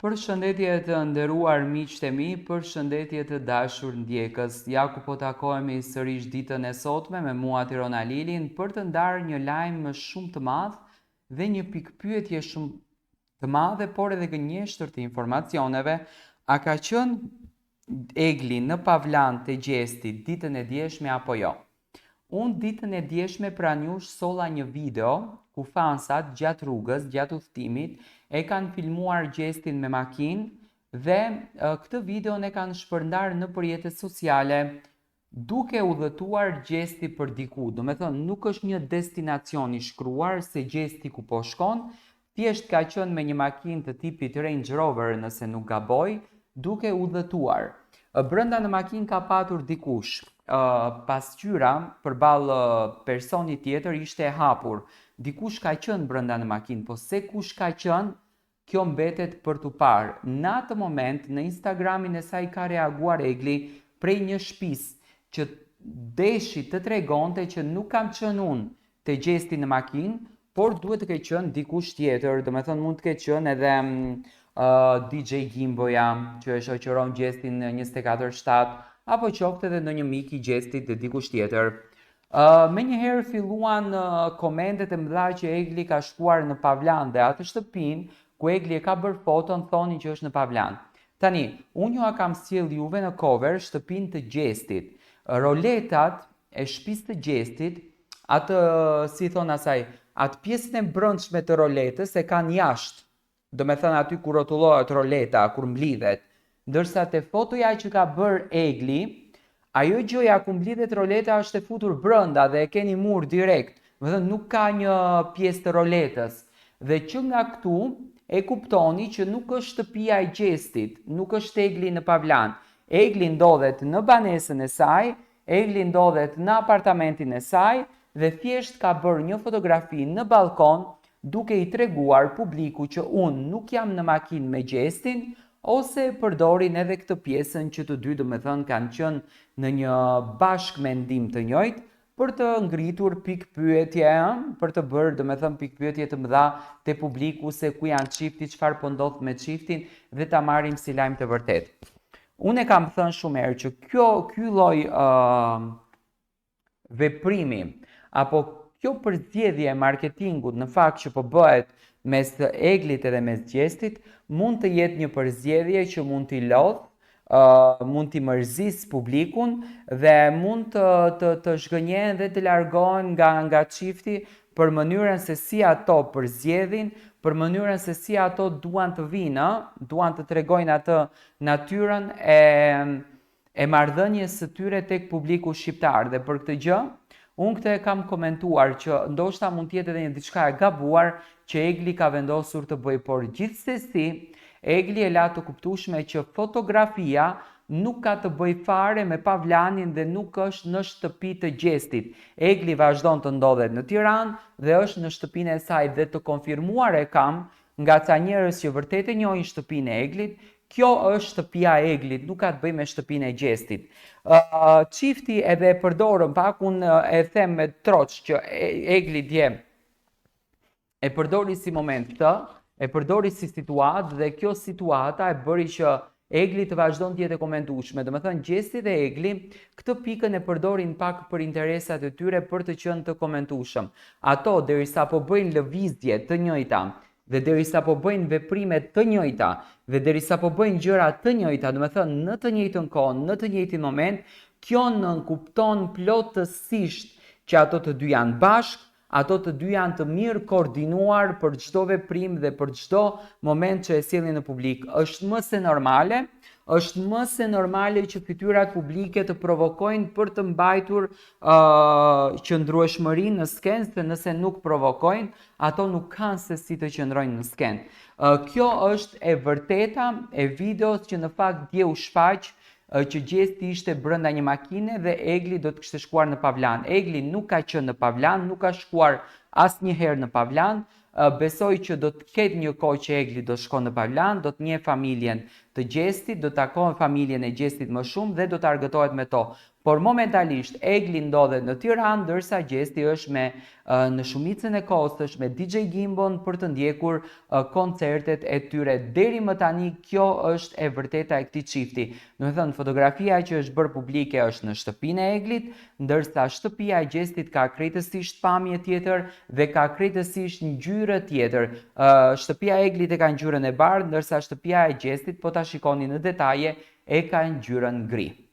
Përshëndetje të nderuar miqtë e mi, përshëndetje të dashur ndjekës. Ja ku po takohemi sërish ditën e sotme me mua Tirona Lilin për të ndarë një lajm shumë të madh dhe një pikpyetje shumë të madhe, por edhe gënjeshtër të informacioneve. A ka qenë Egli në Pavlan të Gjestit ditën e djeshme apo jo? Unë ditën e djeshme pranë jush solla një video ku fansat gjatë rrugës, gjatë udhëtimit, e kanë filmuar Gjestin me makinë dhe këtë video e kanë shpërndar në rrjetet sociale duke udhëtuar Gjesti për diku. Do me thënë, nuk është një destinacion i shkruar se Gjesti ku po shkon, thjesht ka qenë me një makinë të tipit Range Rover nëse nuk gaboj, duke udhëtuar. Brenda në makinë ka patur dikush. Pasqyra përballë personit tjetër ishte e hapur. Dikush ka qenë brenda në makinë, po se kush ka qenë, kjo mbetet për t'u parë. Në atë moment, në Instagramin e saj ka reaguar Egli prej një shtëpisë që deshi të tregonte që nuk kam qenë unë te Gjesti në makinë, por duhet të ketë qenë dikush tjetër. Do me thënë, mund të ketë qenë edhe DJ Gimboja që e shoqëron Gjestin në 24/7, apo qoftë edhe në një mik i Gjestit dhe dikush tjetër. Me njëherë filluan komentet e mëdha që Egli ka shkuar në Pavlan dhe atë shtëpinë ku Egli e ka bërë foton thonin që është në Pavlan. Tani, unë ju a kam sjell juve në cover shtëpinë të Gjestit. Roletat e shtëpisë të Gjestit, atë si thon asaj, atë pjesën e brendshme të roletës e kanë jashtë. Do me thënë aty kur rotullohet roleta, kur mblidhet. Ndërsa te fotoja që ka bërë Egli, ajo gjoja ku mblidhet roleta është e futur brenda dhe e keni mur direkt. Me thënë nuk ka një pjesë të roletës. Dhe që nga këtu e kuptoni që nuk është shtëpia e Gjestit, nuk është Egli në Pavlan. Egli ndodhet në banesën e saj, Egli ndodhet në apartamentin e saj dhe thjesht ka bërë një fotografi në balkon duke i treguar publiku që unë nuk jam në makinë me Gjestin, ose përdorin edhe këtë pjesën që të dy do me thënë kanë qenë në një bashkëmendim të njëjtë për të ngritur pikpyetje, për të bërë do me thënë pikpyetje të mëdha te publiku se ku janë çifti, çfarë po ndodh me çiftin dhe ta marrim si lajm të vërtetë. Unë e kam thënë shumë herë që ky lloj veprimi apo kjo përzgjedhje e marketingut në fakt që po bëhet mes Eglit edhe mes Gjestit mund të jetë një përzgjedhje që mund t'i lodh, mund t'i mërzis publikun dhe mund të zhgënjen dhe të largohen nga çifti për mënyrën se si ato përzgjedhin, për mënyrën se si ato duan të vinë, duan të tregojnë atë natyrën e marrëdhënies së tyre tek publiku shqiptar. Dhe për këtë gjë unë këtë e kam komentuar që ndoshta mund tjetë edhe një diçka e gabuar që Egli ka vendosur të bëj, por gjithsesi Egli e la të kuptueshme që fotografia nuk ka të bëj fare me Pavlanin dhe nuk është në shtëpi të Gjestit. Egli vazhdon të ndodhet në Tiranë dhe është në shtëpinë e saj dhe të konfirmuar e kam nga ca njerëz që vërtet e njohin shtëpinë e Eglit. Kjo është shtëpia e Eglit, nuk ka të bëjë me shtëpinë e Gjestit. Çifti edhe e përdorën pak, unë e them me troç që Egli dje e përdori si moment këtë, e përdori si situatë dhe kjo situata e bëri që Egli të vazhdon të jetë e komentueshme. Do me thënë Gjesti dhe Egli këtë pikën e përdorin pak për interesat e tyre për të qenë të komentueshëm. Ato derisa po bëjnë lëvizje të njëjta dhe derisa po bëjnë veprime të njëjta dhe derisa po bëjnë gjëra të njëjta, do me thënë në të njëjtën kohë, në të njëjtin moment, kjo nënkupton plotësisht që ato të dy janë bashkë, ato të dy janë të mirë koordinuar për çdo veprim dhe për çdo moment që e sjellin në publik. Është më se normale që fytyrat publike të provokojnë për të mbajtur qëndrueshmërinë në skenë, se nëse nuk provokojnë, ato nuk kanë se si të qëndrojnë në skenë. Kjo është e vërteta e videos që në fakt dje u shfaq që Gjesti ishte brenda një makine dhe Egli do të kishte shkuar në Pavlan. Egli nuk ka qenë në Pavlan, nuk ka shkuar asnjëherë në Pavlan. besoj që do të ketë një kohë që Egli do shkon në Parlan, do të njeh familjen të Gjestit, do të takojë familjen e Gjestit më shumë dhe do të argëtohet me to. Por momentalisht Egli ndodhet në Tiranë, ndërsa Gjesti është në shumicën e kohës është me DJ Gimbon për të ndjekur koncertet e tyre. Deri më tani kjo është e vërteta e këtij çifti. Do të thënë fotografia që është bërë publike është në shtëpinë e Eglit, ndërsa shtëpia e Gjestit ka krejtësisht pamje tjetër dhe ka krejtësisht ngjyrë tjetër. Shtëpia e Eglit e ka ngjyrën e bardhë, ndërsa shtëpia e Gjestit, po ta shikoni në detaje, e ka ngjyrën gri.